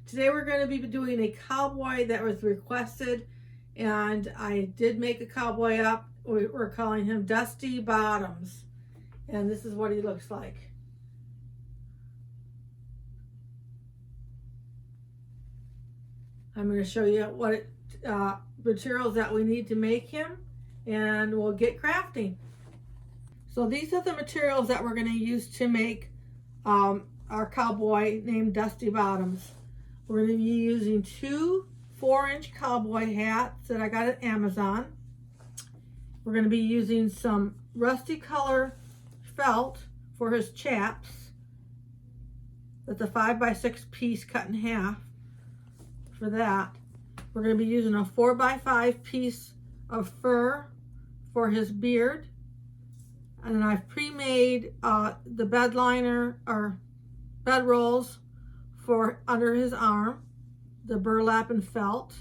Today we're going to be doing a cowboy that was requested, and I did make a cowboy up. We're calling him Dusty Bottoms, and this is what he looks like. I'm going to show you what materials that we need to make him, and we'll get crafting. So these are the materials that we're going to use to make our cowboy named Dusty Bottoms. We're going to be using two 4-inch cowboy hats that I got at Amazon. We're going to be using some rusty color felt for his chaps. That's a 5x6 piece cut in half for that. We're going to be using a 4x5 piece of fur for his beard. And I've pre-made the bed liner or bed rolls for under his arm, the burlap and felt.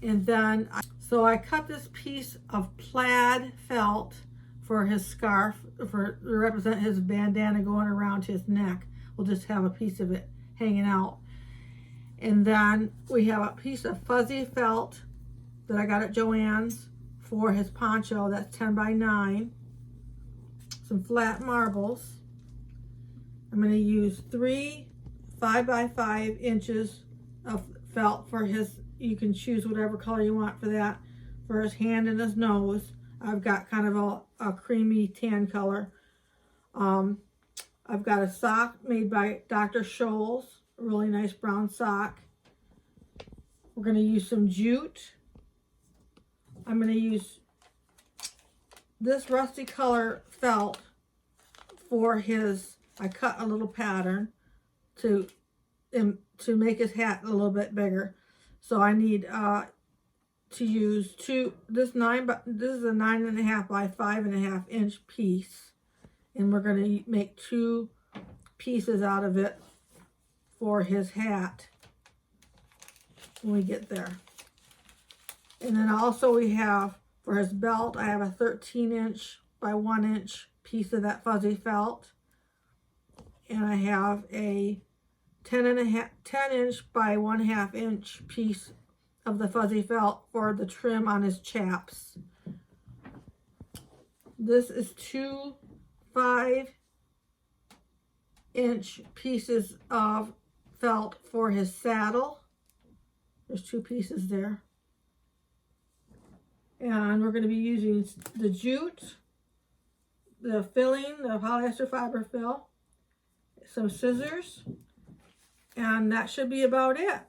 And then, so I cut this piece of plaid felt for his scarf, to represent his bandana going around his neck. We'll just have a piece of it hanging out. And then we have a piece of fuzzy felt that I got at Joann's for his poncho. That's 10x9. Some flat marbles. I'm going to use 3 5x5 inches of felt for his, you can choose whatever color you want for that, for his hand and his nose. I've got kind of a creamy tan color. I've got a sock made by Dr. Scholl's, a really nice brown sock. We're going to use some jute. I'm going to use this rusty color felt for his, I cut a little pattern to make his hat a little bit bigger. So I need to use this is a 9.5 by 5.5 inch piece, and we're going to make 2 pieces out of it for his hat when we get there. And then also we have for his belt, I have a 13-inch by 1 inch piece of that fuzzy felt, and I have a 10-inch by 1/2 inch piece of the fuzzy felt for the trim on his chaps. This is 2 5-inch pieces of felt for his saddle. There's 2 pieces there. And we're going to be using the jute, the filling, the polyester fiber fill, some scissors, and that should be about it.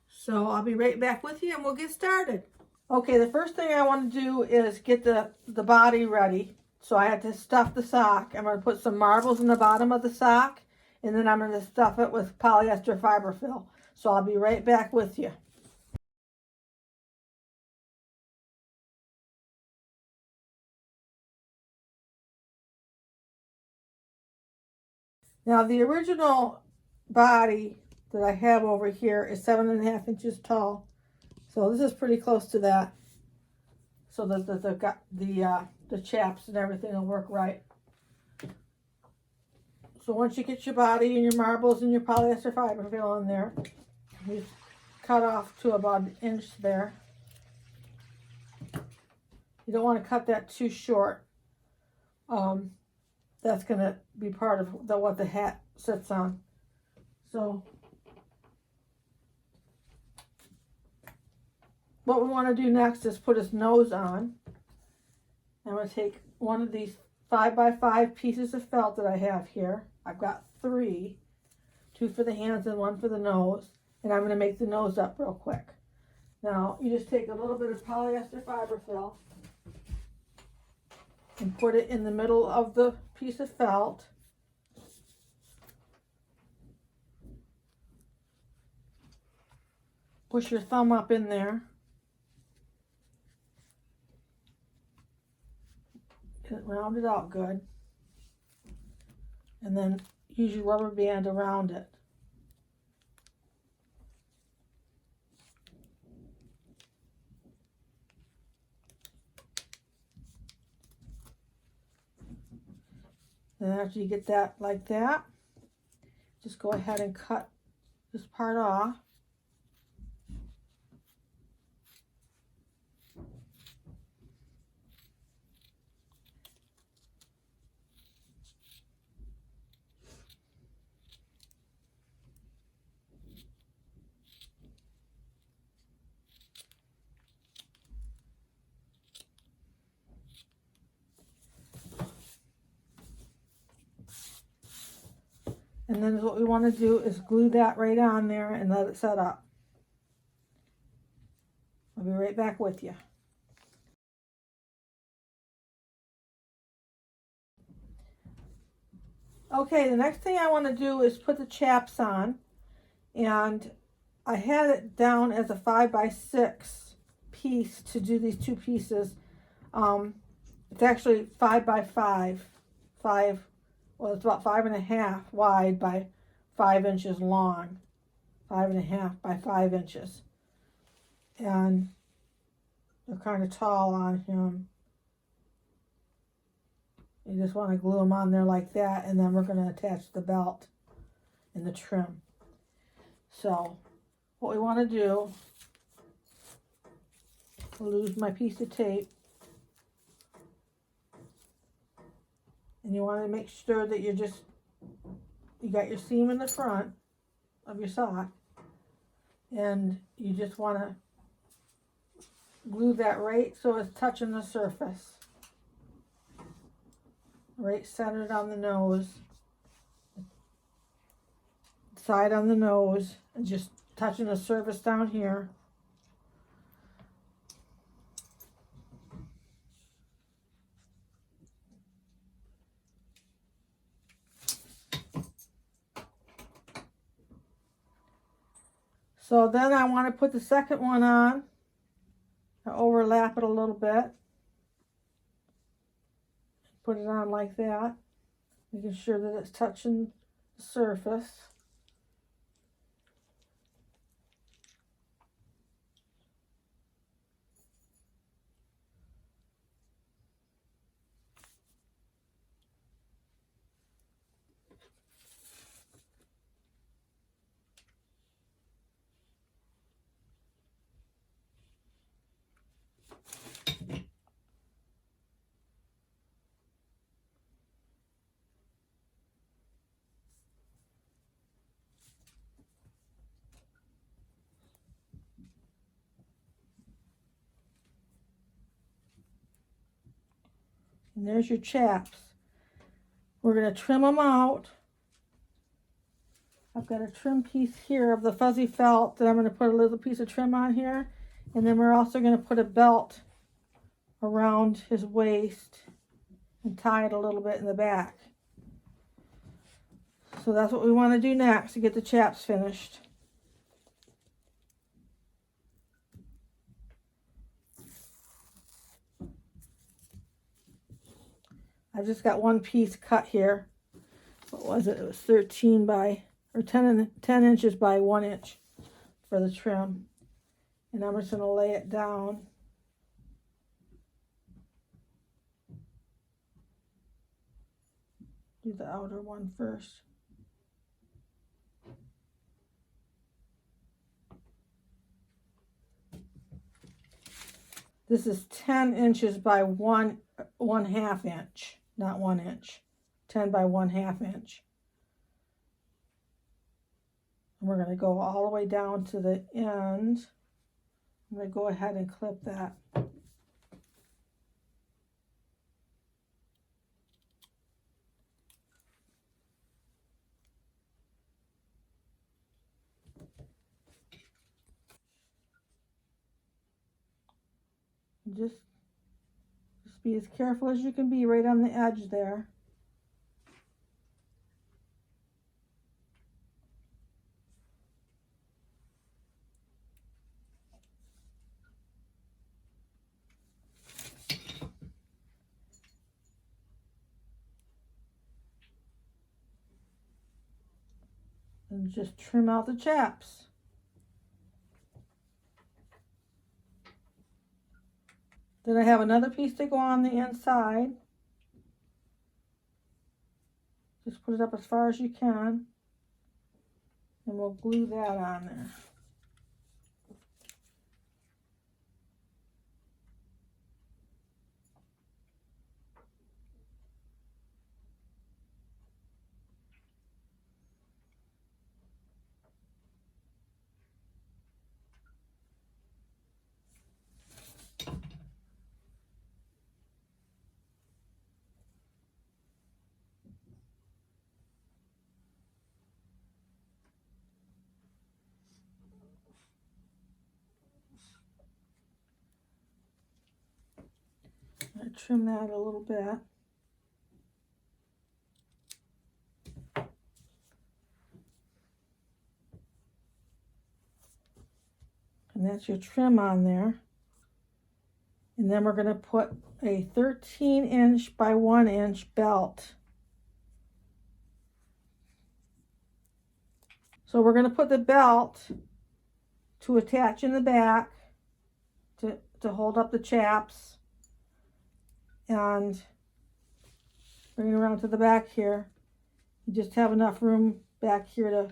So I'll be right back with you and we'll get started. Okay, the first thing I want to do is get the body ready. So I had to stuff the sock. I'm going to put some marbles in the bottom of the sock, and then I'm going to stuff it with polyester fiber fill. So I'll be right back with you. Now the original body that I have over here is 7.5 inches tall. So this is pretty close to that. So that the chaps and everything will work right. So once you get your body and your marbles and your polyester fiber fill in there, you cut off to about 1 inch there. You don't want to cut that too short. That's going to be part of what the hat sits on. So what we want to do next is put his nose on. I'm going to take one of these 5x5 pieces of felt that I have here. I've got 3, 2 for the hands and 1 for the nose, and I'm going to make the nose up real quick. Now you just take a little bit of polyester fiber fill and put it in the middle of the piece of felt. Push your thumb up in there. Get it rounded out good. And then use your rubber band around it. And after you get that like that, just go ahead and cut this part off. And then what we want to do is glue that right on there and let it set up. I'll be right back with you. Okay, the next thing I want to do is put the chaps on. And I had it down as a 5x6 piece to do these two pieces. It's actually 5x5. Well, it's about 5.5 wide by 5 inches long. 5.5 by 5 inches. And they're kind of tall on him. You just want to glue them on there like that, and then we're going to attach the belt and the trim. So what we want to do, I'll lose my piece of tape. And you want to make sure that you got your seam in the front of your sock. And you just want to glue that right so it's touching the surface. Right centered on the nose. Side on the nose. And just touching the surface down here. So then I want to put the second one on. I overlap it a little bit. Put it on like that. Making sure that it's touching the surface. And there's your chaps. We're going to trim them out. I've got a trim piece here of the fuzzy felt that I'm going to put a little piece of trim on here. And then we're also going to put a belt around his waist and tie it a little bit in the back. So that's what we want to do next to get the chaps finished. I've just got one piece cut here. What was it? It was 13 by, or 10 inches by 1 inch for the trim. And I'm just going to lay it down. Do the outer one first. This is 10 inches by 1/2 inch, not 1 inch. 10 by 1/2 inch. And we're going to go all the way down to the end. I'm going to go ahead and clip that. Just be as careful as you can be right on the edge there. And just trim out the chaps. Then I have another piece to go on the inside. Just put it up as far as you can. And we'll glue that on there. I trim that a little bit. And that's your trim on there. And then we're going to put a 13-inch by 1-inch belt. So we're going to put the belt to attach in the back to hold up the chaps. And bring it around to the back here. You just have enough room back here to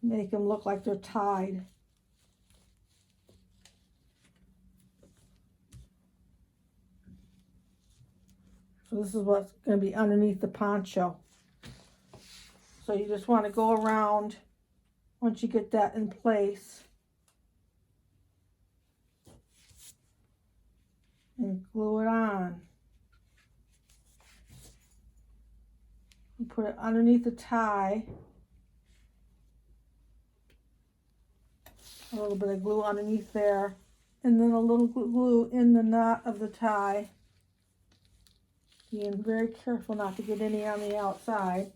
make them look like they're tied. So this is what's going to be underneath the poncho. So you just want to go around once you get that in place and glue it on. You put it underneath the tie. A little bit of glue underneath there, and then a little glue in the knot of the tie. Being very careful not to get any on the outside.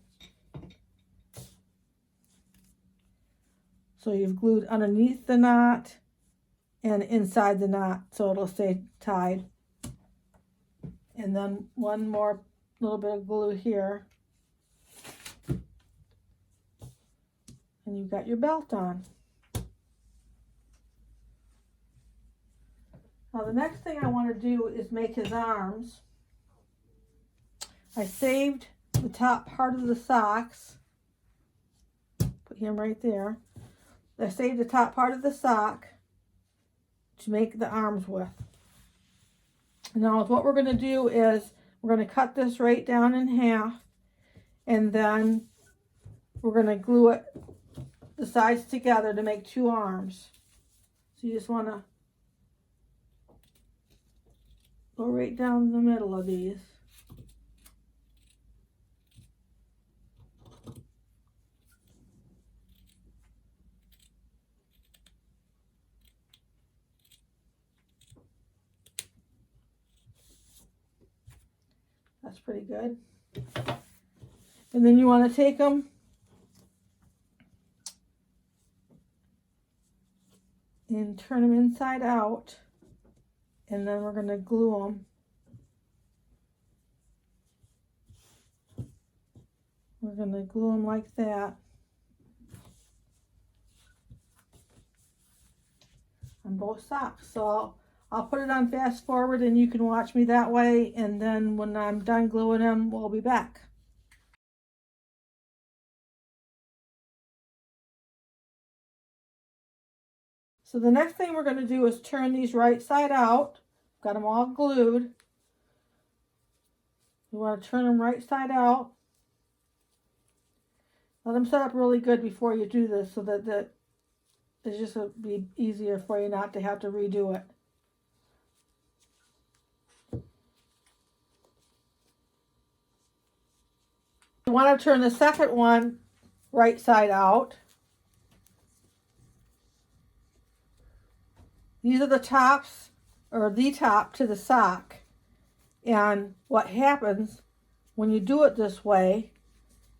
So you've glued underneath the knot and inside the knot, so it'll stay tied. And then one more little bit of glue here. And you've got your belt on. Now the next thing I want to do is make his arms. I saved the top part of the socks. Put him right there. I saved the top part of the sock to make the arms with. Now what we're going to do is we're going to cut this right down in half, and then we're going to glue it the sides together to make two arms. So you just want to go right down the middle of these. That's pretty good. And then you want to take them and turn them inside out, and then we're going to glue them. We're going to glue them like that on both socks. So I'll put it on fast forward and you can watch me that way, and then when I'm done gluing them, we'll be back. So the next thing we're going to do is turn these right side out. Got them all glued. You want to turn them right side out. Let them set up really good before you do this, so that it's just going to be easier for you not to have to redo it. You want to turn the second one right side out. These are the tops, or the top to the sock. And what happens when you do it this way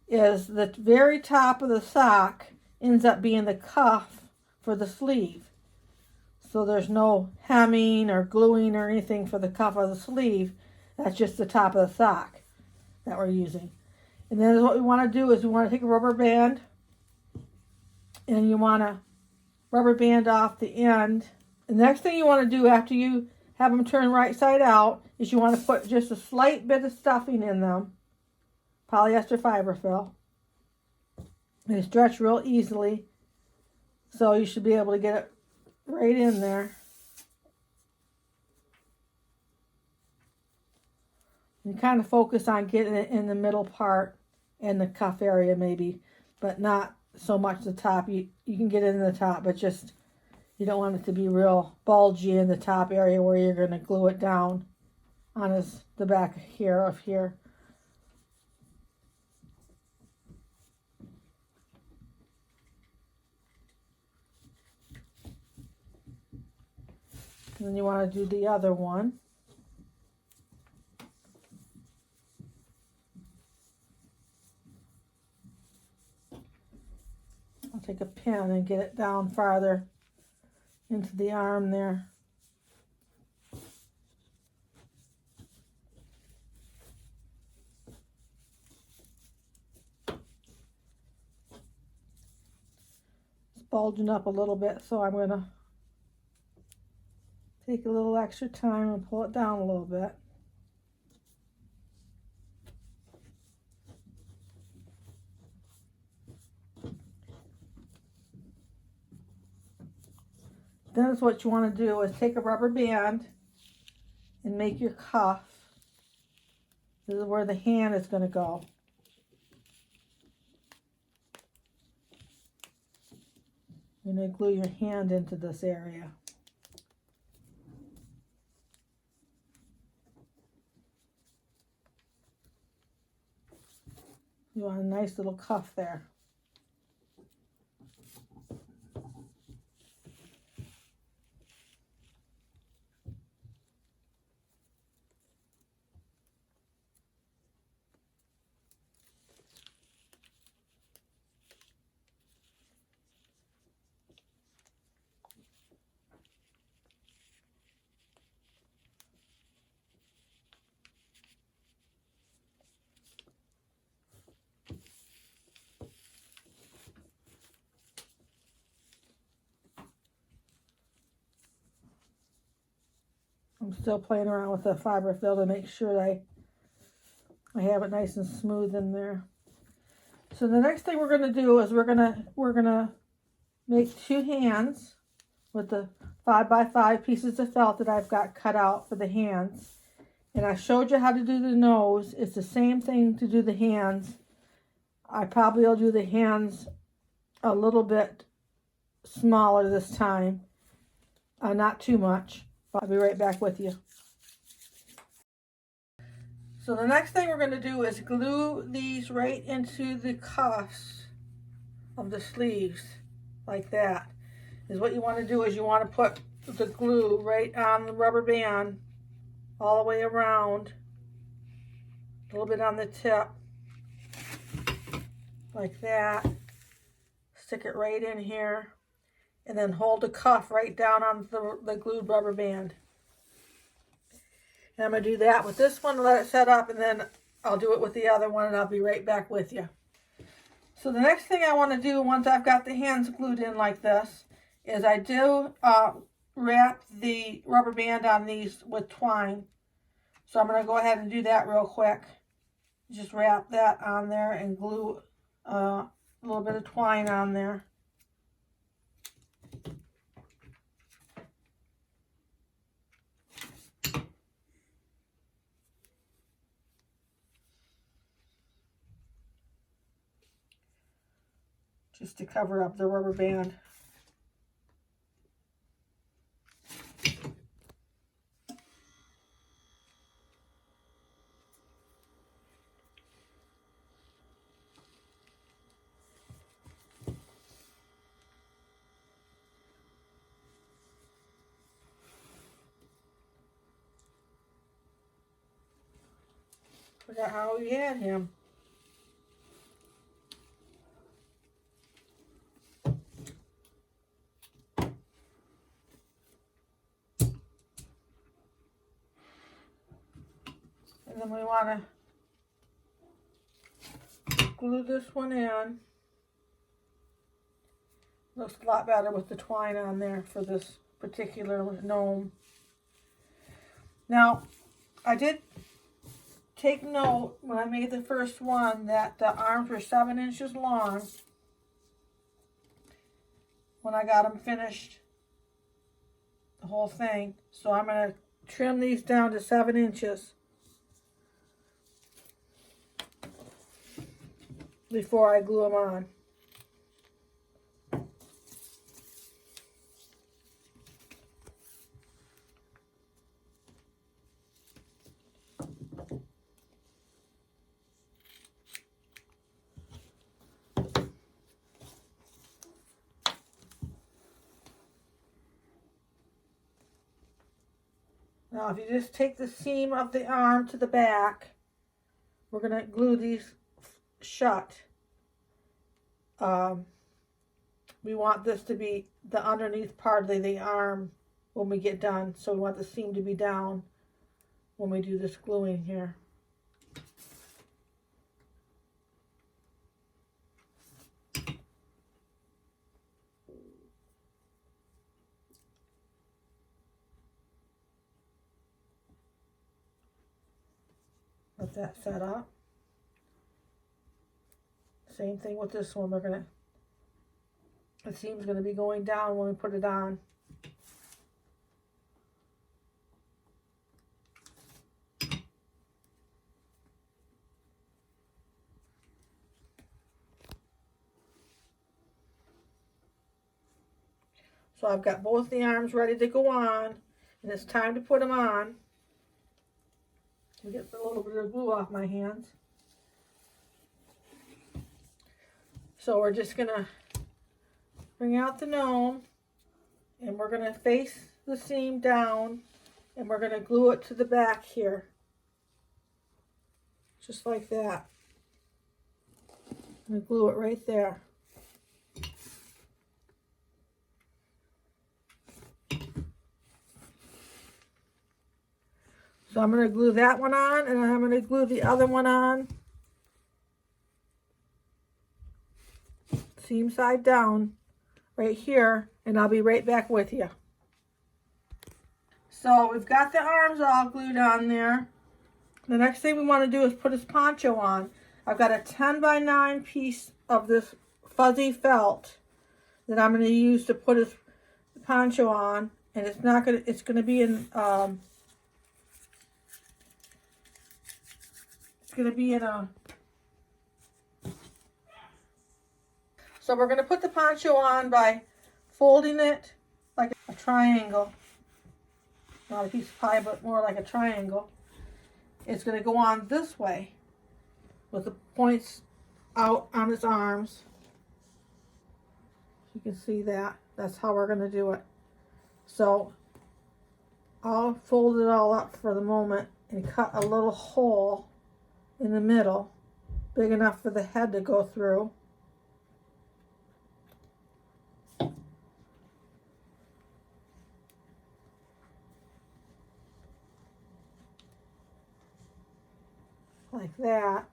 is the very top of the sock ends up being the cuff for the sleeve. So there's no hemming or gluing or anything for the cuff of the sleeve. That's just the top of the sock that we're using. And then what we want to do is we want to take a rubber band, and you want to rubber band off the end. The next thing you want to do after you have them turn right side out is you want to put just a slight bit of stuffing in them, polyester fiberfill. They stretch real easily, so you should be able to get it right in there. You kind of focus on getting it in the middle part and the cuff area maybe, but not so much the top. You can get it in the top, but just you don't want it to be real bulgy in the top area where you're going to glue it down on the back here of here. And then you want to do the other one. I'll take a pin and get it down farther into the arm there. It's bulging up a little bit, so I'm going to take a little extra time and pull it down a little bit. Then what you want to do is take a rubber band and make your cuff. This is where the hand is going to go. You're going to glue your hand into this area. You want a nice little cuff there. I'm still playing around with the fiber fill to make sure I have it nice and smooth in there. So the next thing we're going to do is we're gonna make two hands with the 5x5 pieces of felt that I've got cut out for the hands. And I showed you how to do the nose. It's the same thing to do the hands. I probably will do the hands a little bit smaller this time, not too much. I'll be right back with you. So the next thing we're going to do is glue these right into the cuffs of the sleeves, like that. Is what you want to do is you want to put the glue right on the rubber band all the way around, a little bit on the tip, like that. Stick it right in here. And then hold the cuff right down on the glued rubber band. And I'm going to do that with this one, let it set up, and then I'll do it with the other one, and I'll be right back with you. So the next thing I want to do, once I've got the hands glued in like this, is I do wrap the rubber band on these with twine. So I'm going to go ahead and do that real quick. Just wrap that on there and glue a little bit of twine on there. Just to cover up the rubber band. Forgot how we had him. And then we want to glue this one in. Looks a lot better with the twine on there for this particular gnome. Now, I did take note when I made the first one that the arms were 7 inches long. when I got them finished, the whole thing. So I'm going to trim these down to 7 inches before I glue them on. Now, if you just take the seam of the arm to the back, we're going to glue these shut. We want this to be the underneath part of the arm when we get done. So we want the seam to be down when we do this gluing here. Let that set up. Same thing with this one. The seam's gonna be going down when we put it on. So I've got both the arms ready to go on, and it's time to put them on. Let me get a little bit of glue off my hands. So we're just gonna bring out the gnome, and we're gonna face the seam down, and we're gonna glue it to the back here. Just like that. I'm gonna glue it right there. So I'm going to glue that one on, and I'm going to glue the other one on. Seam side down right here, and I'll be right back with you. So we've got the arms all glued on there. The next thing we want to do is put his poncho on. I've got a 10 by 9 piece of this fuzzy felt that I'm going to use to put his poncho on, and it's going to be in So we're going to put the poncho on by folding it like a triangle. Not a piece of pie, but more like a triangle. It's going to go on this way with the points out on its arms. You can see that. That's how we're going to do it. So I'll fold it all up for the moment and cut a little hole in the middle, big enough for the head to go through. Like that.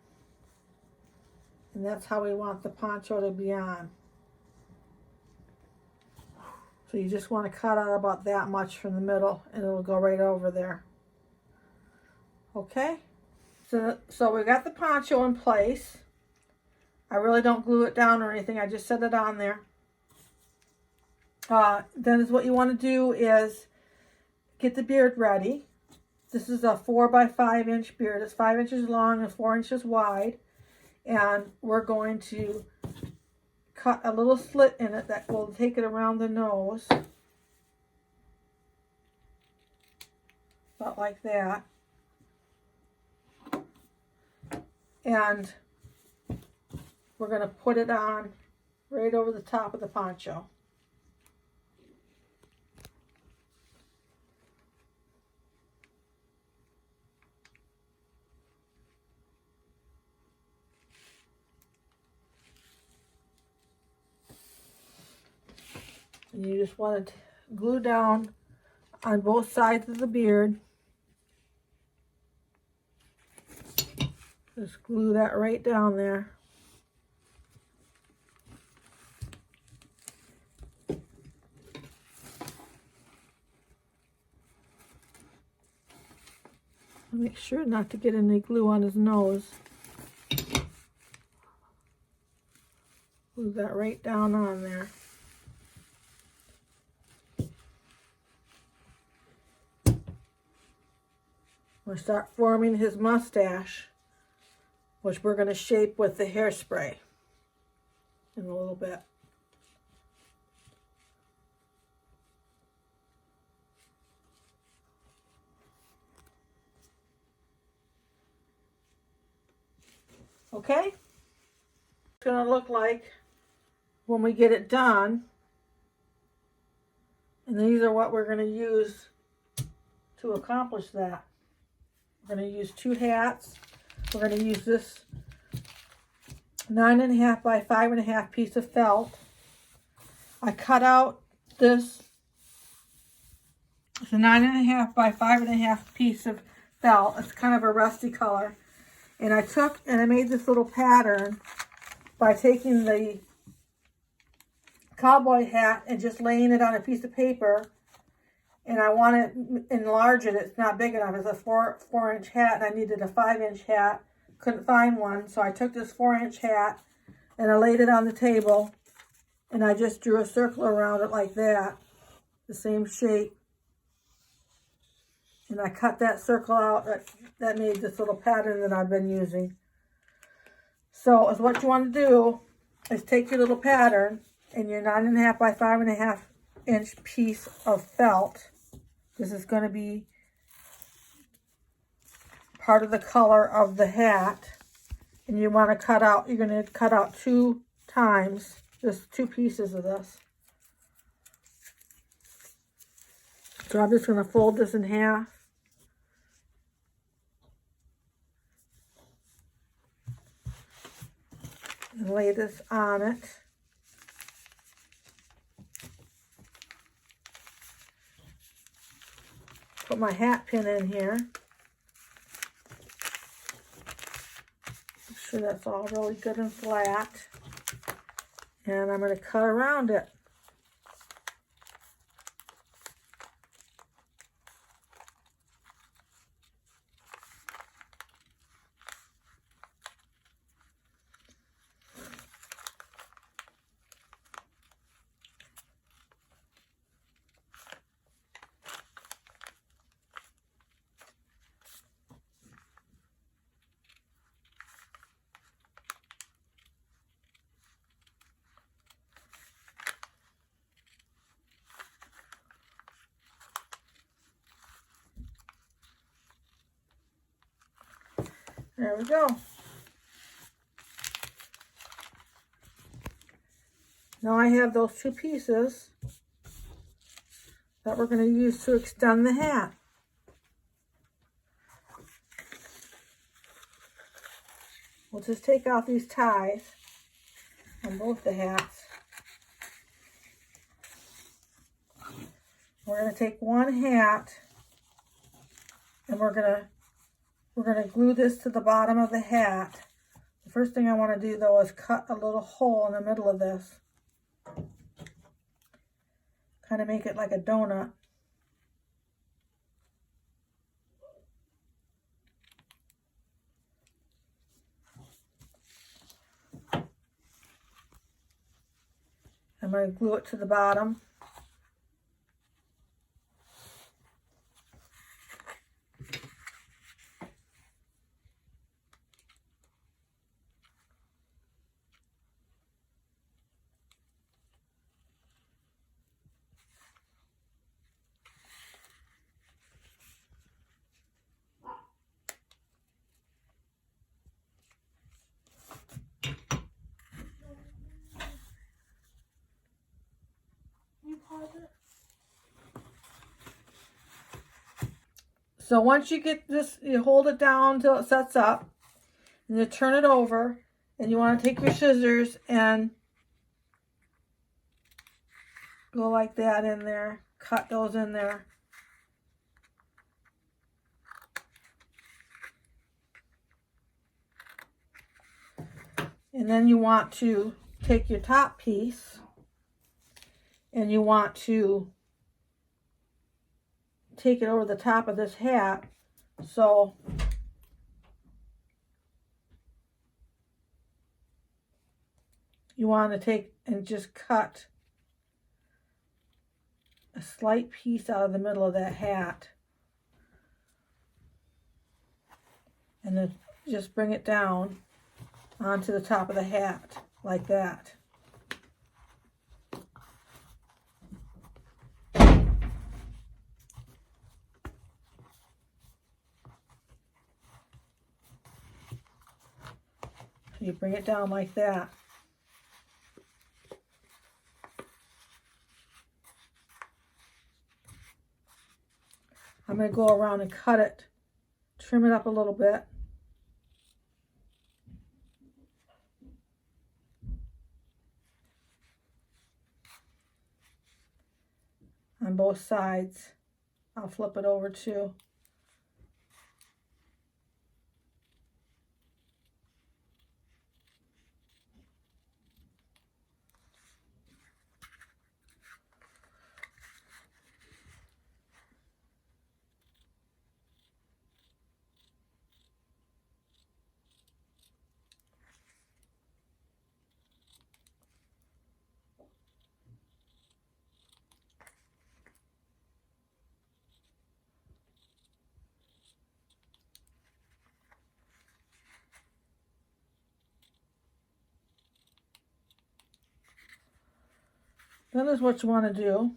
And that's how we want the poncho to be on. So you just want to cut out about that much from the middle, and it'll go right over there. Okay? So we got the poncho in place. I really don't glue it down or anything. I just set it on there. Then is what you want to do is get the beard ready. This is a 4 by 5 inch beard. It's 5 inches long and 4 inches wide. And we're going to cut a little slit in it that will take it around the nose. About like that. And we're going to put it on right over the top of the poncho. And you just want to glue down on both sides of the beard. Just glue that right down there. Make sure not to get any glue on his nose. Glue that right down on there. We'll start forming his mustache, which we're going to shape with the hairspray in a little bit. Okay? It's going to look like when we get it done. And these are what we're going to use to accomplish that. We're going to use 2 hats. We're going to use this 9.5 by 5.5 piece of felt. I cut out this. It's a 9.5 by 5.5 piece of felt. It's kind of a rusty color. And I made this little pattern by taking the cowboy hat and just laying it on a piece of paper. And I want to enlarge it. It's not big enough. It's a 4-inch hat, and I needed a 5-inch hat. Couldn't find one, so I took this 4-inch hat and I laid it on the table, and I just drew a circle around it like that, the same shape. And I cut that circle out. That made this little pattern that I've been using. So what you want to do is take your little pattern and your 9.5 by 5.5 inch piece of felt. This is going to be part of the color of the hat. And you want to cut out, you're going to cut out 2 times, just 2 pieces of this. So I'm just going to fold this in half. And lay this on it. Put my hat pin in here. Make sure that's all really good and flat. And I'm going to cut around it. There we go. Now I have those 2 pieces that we're going to use to extend the hat. We'll just take out these ties on both the hats. We're going to take one hat and we're going to glue this to the bottom of the hat. The first thing I want to do though is cut a little hole in the middle of this. Kind of make it like a donut. I'm going to glue it to the bottom. So once you get this, you hold it down until it sets up, and you turn it over, and you want to take your scissors and go like that in there, cut those in there. And then you want to take your top piece and you want to take it over the top of this hat. So you want to take and just cut a slight piece out of the middle of that hat. And then just bring it down onto the top of the hat like that. You bring it down like that. I'm going to go around and cut it, trim it up a little bit. On both sides. I'll flip it over too. Then is what you want to do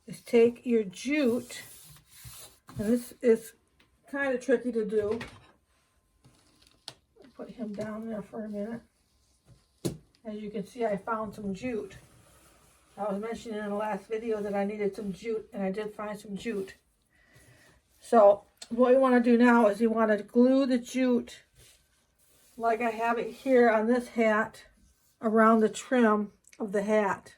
is take your jute, and this is kind of tricky to do. Put him down there for a minute. As you can see, I found some jute. I was mentioning in the last video that I needed some jute, and I did find some jute. So what you want to do now is you want to glue the jute like I have it here on this hat around the trim of the hat.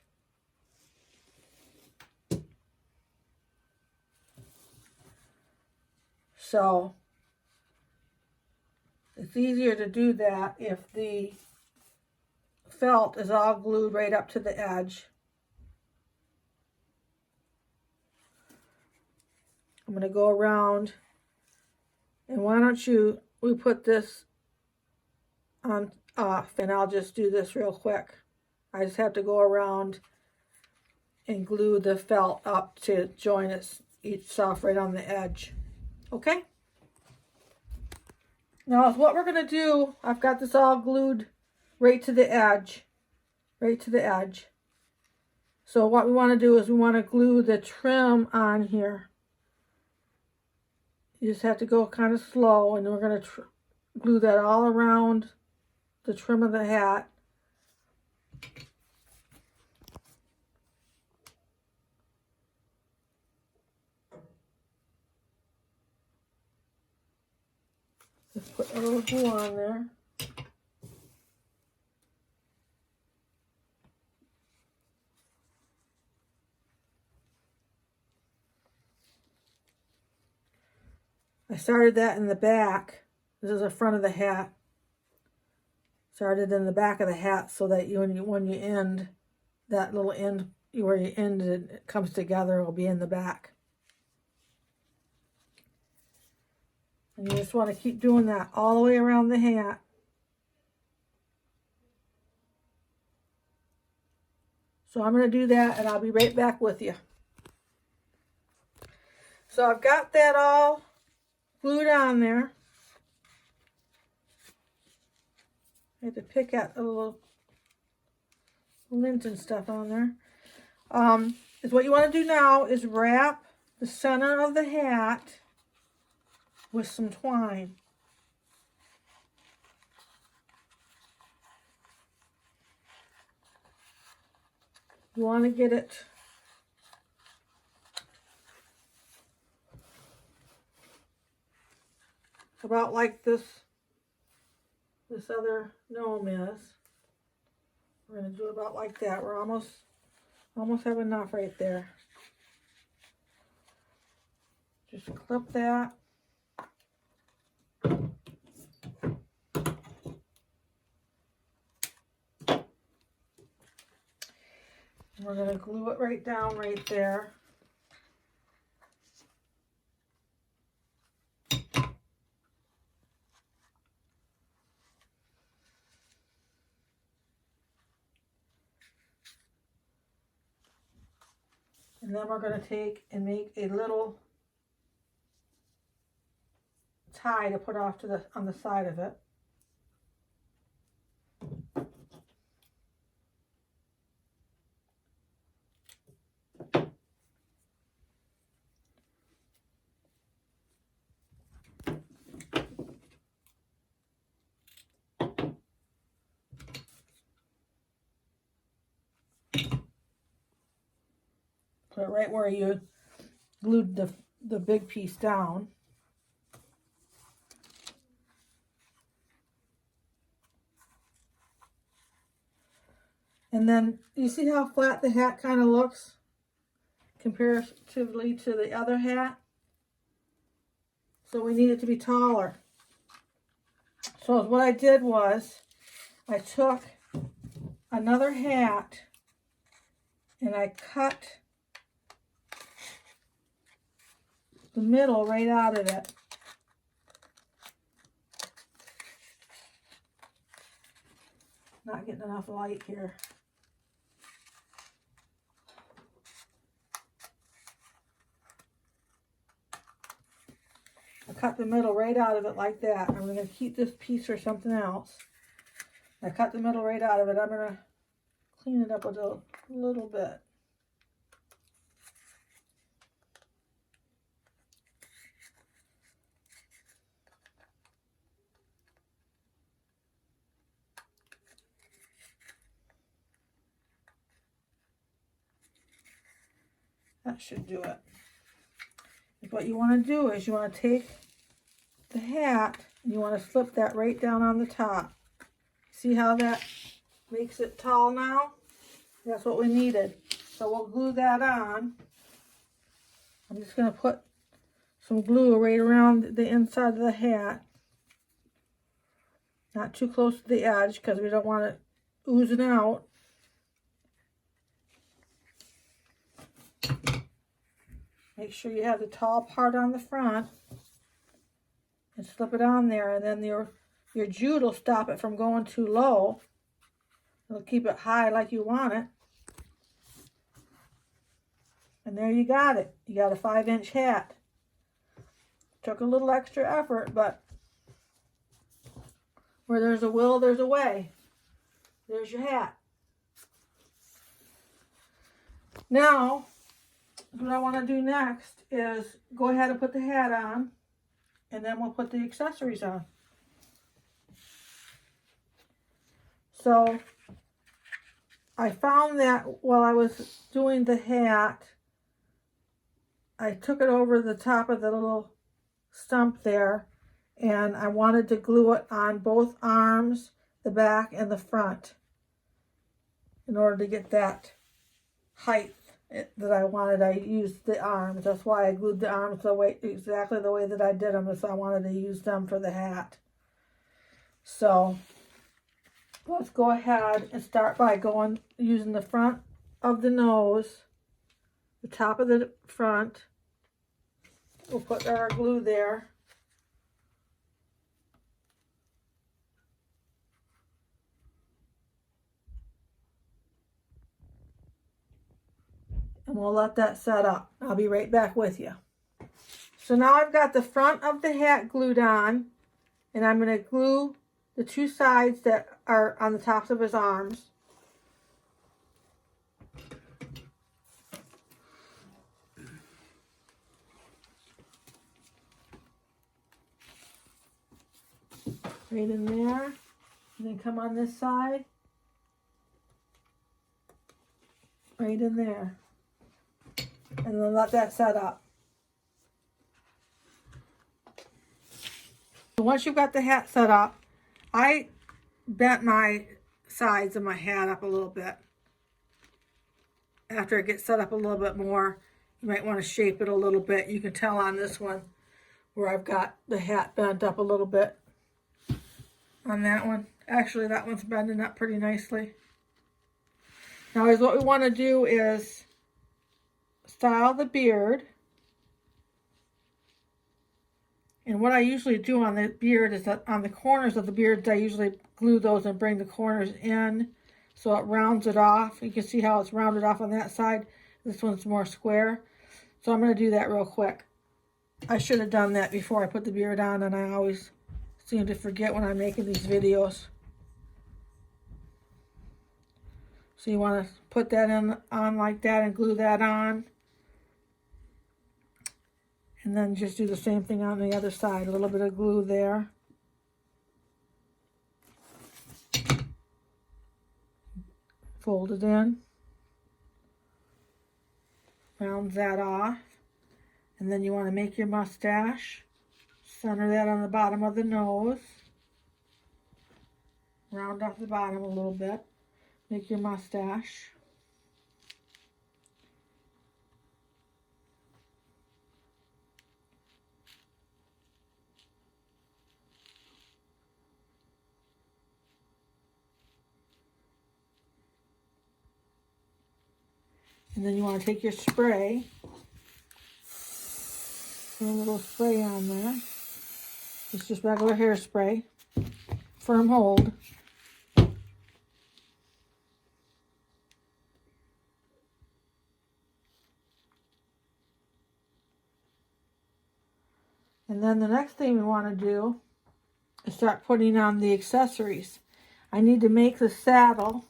So it's easier to do that if the felt is all glued right up to the edge. I'm going to go around, and why don't we put this on off, and I'll just do this real quick. I just have to go around and glue the felt up to join each soft right on the edge. Okay? Now what we're going to do, I've got this all glued right to the edge. Right to the edge. So what we want to do is we want to glue the trim on here. You just have to go kind of slow, and we're going to glue that all around the trim of the hat. Just put a little glue on there. I started that in the back. This is the front of the hat. Started in the back of the hat so that when you end, that little end where you ended, it comes together, it will be in the back. And you just want to keep doing that all the way around the hat. So I'm going to do that, and I'll be right back with you. So I've got that all glued on there. I had to pick out a little lint and stuff on there. Is what you want to do now is wrap the center of the hat with some twine. You want to get it about like this other gnome is. We're going to do it about like that. We're almost have enough right there. Just clip that. And we're going to glue it right down right there. And then we're going to take and make a little tie to put off to the on the side of it. Put it right where you glued the big piece down. And then you see how flat the hat kind of looks comparatively to the other hat? So we need it to be taller. So what I did was I took another hat and I cut the middle right out of it. Not getting enough light here. I cut the middle right out of it like that. I'm going to keep this piece for something else. I cut the middle right out of it. I'm going to clean it up a little bit. That should do it. What you want to do is you want to take the hat and you want to slip that right down on the top. See how that makes it tall now? That's what we needed. So we'll glue that on. I'm just going to put some glue right around the inside of the hat. Not too close to the edge because we don't want it oozing out. Make sure you have the tall part on the front and slip it on there, and then your jute will stop it from going too low. It'll keep it high like you want it. And there you got it. You got a 5-inch hat. Took a little extra effort, but where there's a will, there's a way. There's your hat. Now, what I want to do next is go ahead and put the hat on, and then we'll put the accessories on. So I found that while I was doing the hat, I took it over the top of the little stump there, and I wanted to glue it on both arms, the back and the front, in order to get that height that I wanted. I used the arms. That's why I glued the arms exactly the way that I did them, because I wanted to use them for the hat. So let's go ahead and start by using the front of the nose, the top of the front. We'll put our glue there. And we'll let that set up. I'll be right back with you. So now I've got the front of the hat glued on, and I'm going to glue the two sides that are on the tops of his arms. Right in there. And then come on this side. Right in there. And then let that set up. Once you've got the hat set up, I bent my sides of my hat up a little bit. After it gets set up a little bit more, you might want to shape it a little bit. You can tell on this one where I've got the hat bent up a little bit. On that one. Actually, that one's bending up pretty nicely. Now, what we want to do is style the beard. And what I usually do on the beard is that on the corners of the beards, I usually glue those and bring the corners in so it rounds it off. You can see how it's rounded off on that side. This one's more square. So I'm going to do that real quick. I should have done that before I put the beard on, and I always seem to forget when I'm making these videos. So you want to put that on like that and glue that on. And then just do the same thing on the other side. A little bit of glue there. Fold it in. Round that off. And then you want to make your mustache. Center that on the bottom of the nose. Round off the bottom a little bit. Make your mustache. And then you want to take your spray. Put a little spray on there. It's just regular hairspray. Firm hold. And then the next thing we want to do is start putting on the accessories. I need to make the saddle.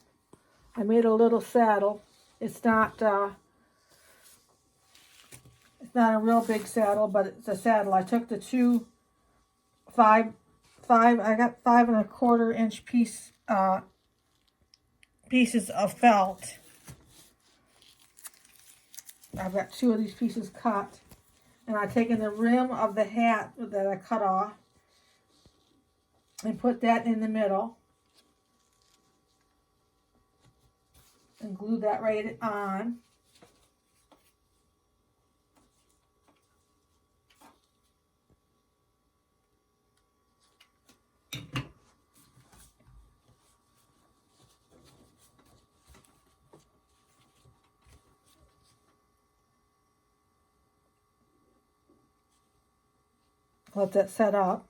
I made a little saddle. It's not a real big saddle, but it's a saddle. I took the two I got 5¼ inch pieces of felt. I've got 2 of these pieces cut. And I've taken the rim of the hat that I cut off and put that in the middle. And glue that right on. Let that set up.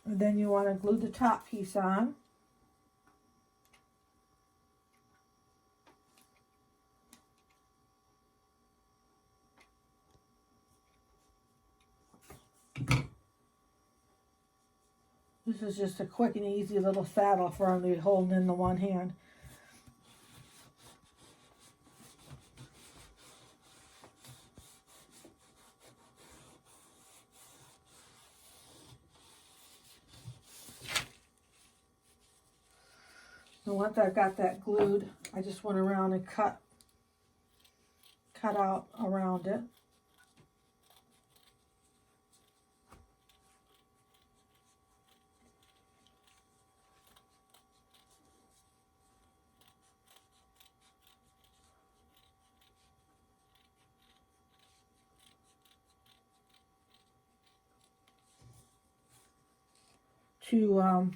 And then you want to glue the top piece on. This is just a quick and easy little saddle for him to be holding in the one hand. And once I've got that glued, I just went around and cut out around it. To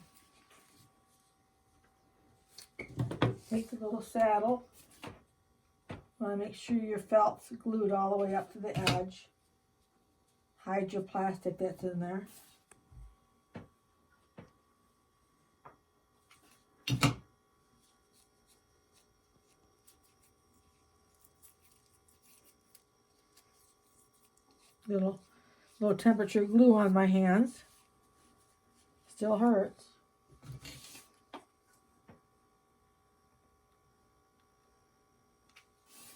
make the little saddle, you want to make sure your felt's glued all the way up to the edge. Hide your plastic that's in there. Little low temperature glue on my hands. Still hurts.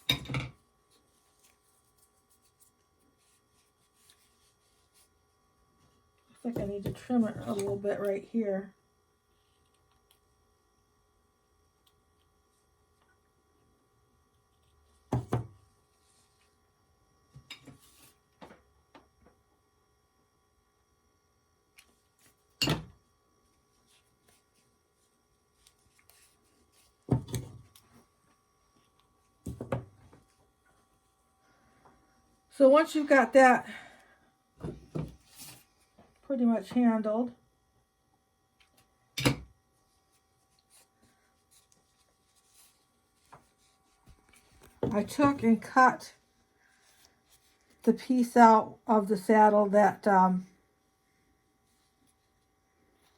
Looks like I need to trim it a little bit right here. So once you've got that pretty much handled, I took and cut the piece out of the saddle that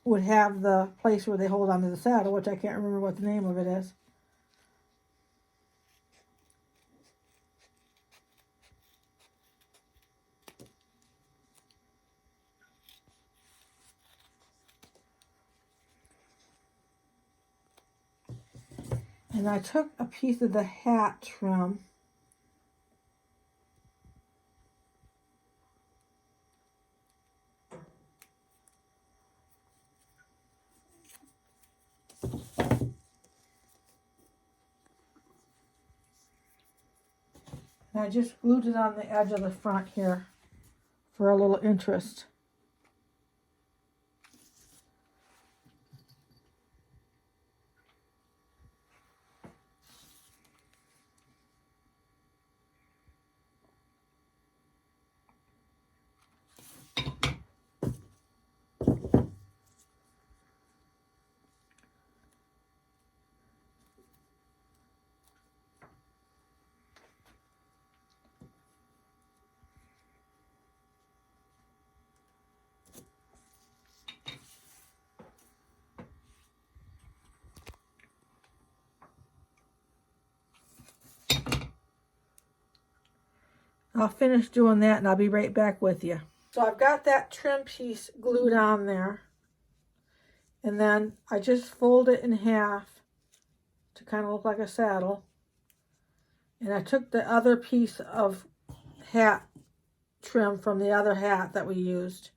would have the place where they hold onto the saddle, which I can't remember what the name of it is. And I took a piece of the hat trim and I just glued it on the edge of the front here for a little interest. I'll finish doing that and I'll be right back with you. So I've got that trim piece glued on there. And then I just fold it in half to kind of look like a saddle. And I took the other piece of hat trim from the other hat that we used.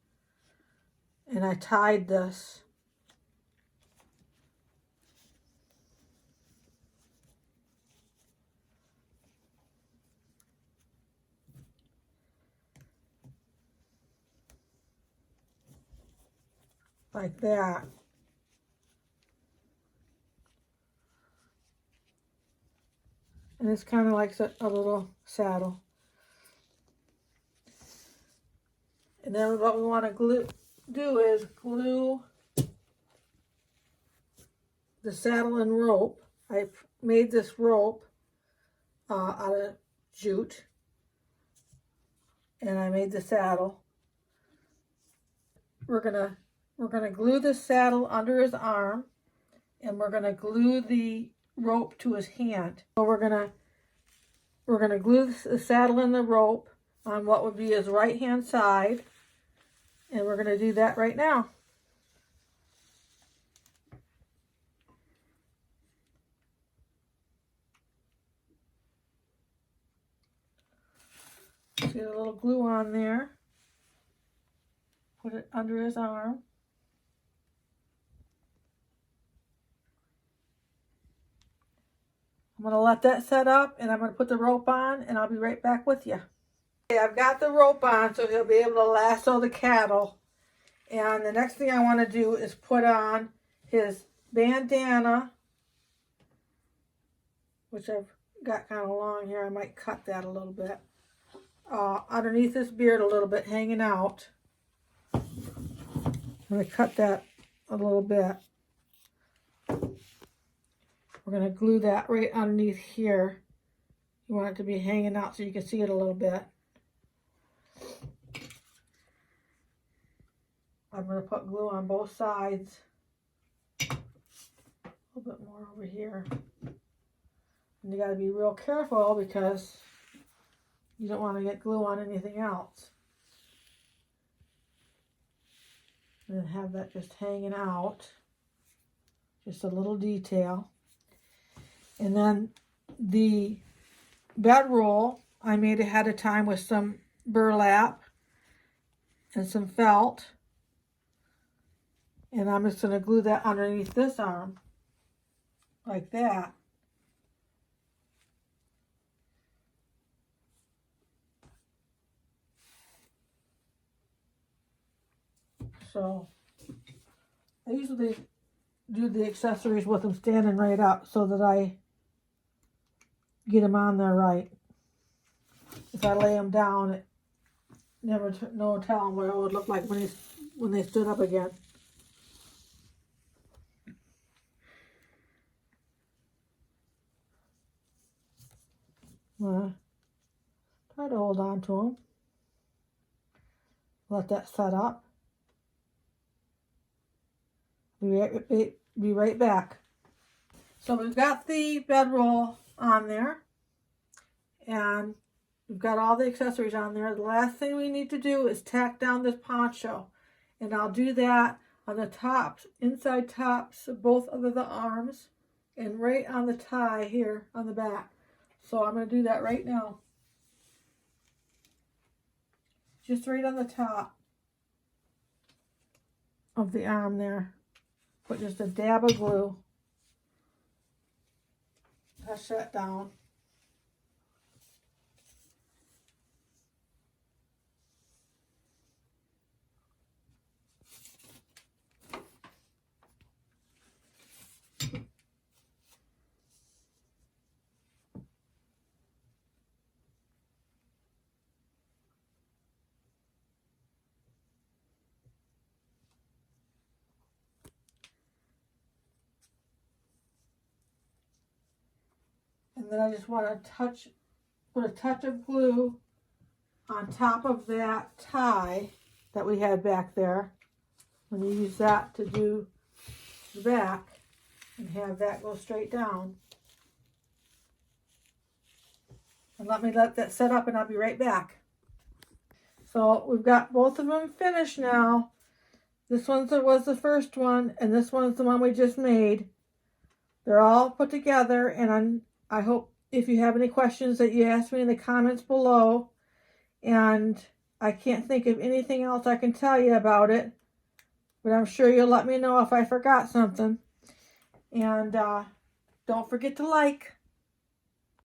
And I tied this. Like that. And it's kind of like a little saddle. And then what we want to do is glue the saddle and rope. I made this rope out of jute. And I made the saddle. We're gonna glue the saddle under his arm, and we're gonna glue the rope to his hand. So we're gonna glue the saddle and the rope on what would be his right hand side, and we're gonna do that right now. Get a little glue on there. Put it under his arm. I'm going to let that set up and I'm going to put the rope on and I'll be right back with you. Okay, I've got the rope on so he'll be able to lasso the cattle. And the next thing I want to do is put on his bandana, which I've got kind of long here. I might cut that a little bit. Underneath his beard a little bit hanging out. I'm going to cut that a little bit. We're going to glue that right underneath here. You want it to be hanging out so you can see it a little bit. I'm going to put glue on both sides. A little bit more over here. And you got to be real careful because you don't want to get glue on anything else. And then have that just hanging out. Just a little detail. And then the bedroll I made ahead of time with some burlap and some felt. And I'm just going to glue that underneath this arm. Like that. So I usually do the accessories with them standing right up so that I get them on there right. If I lay them down, it never no telling what it would look like when they stood up again. Try to hold on to them. Let that set up. Be right back. So we've got the bedroll on there, and we've got all the accessories on there. The last thing we need to do is tack down this poncho, and I'll do that on the tops, inside tops of both of the arms, and right on the tie here on the back. So I'm going to do that right now. Just right on the top of the arm there. Put just a dab of glue. Touch that down. And then I just want to put a touch of glue on top of that tie that we had back there. I'm going to use that to do the back and have that go straight down. And let that set up, and I'll be right back. So we've got both of them finished now. This one was the first one, and this one's the one we just made. They're all put together, and I hope if you have any questions that you ask me in the comments below. And I can't think of anything else I can tell you about it, but I'm sure you'll let me know if I forgot something. And don't forget to like.